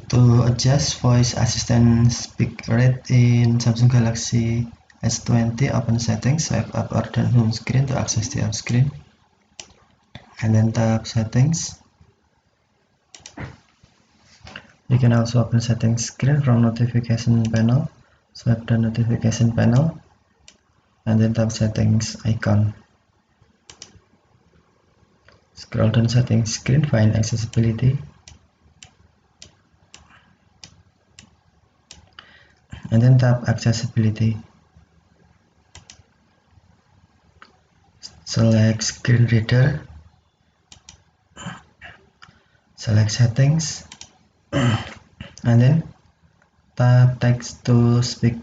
To adjust voice assistant speak rate in Samsung Galaxy S20, open settings, swipe up or down home screen to access the home screen, and then tap settings. You can also open settings screen from notification panel, swipe the notification panel, and then tap settings icon. Scroll down settings screen, find accessibility, and then tap accessibility. Select screen reader, select settings, and then tap text to speak.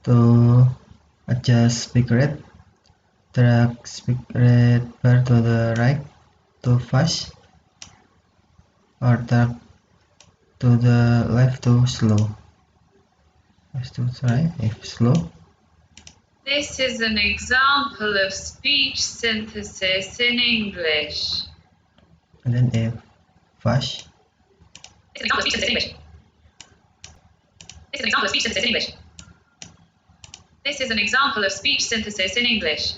To adjust speak rate, drag speak rate bar to the right to fast, or drag to the left to slow. Let's try if slow. This is an example of speech synthesis in English. And then if fast. This is an example of speech synthesis in English. This is an example of speech synthesis in English.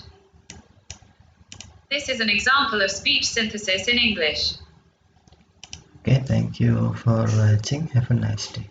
This is an example of speech synthesis in English. This is an example of speech synthesis in English. Okay, thank you for watching. Have a nice day.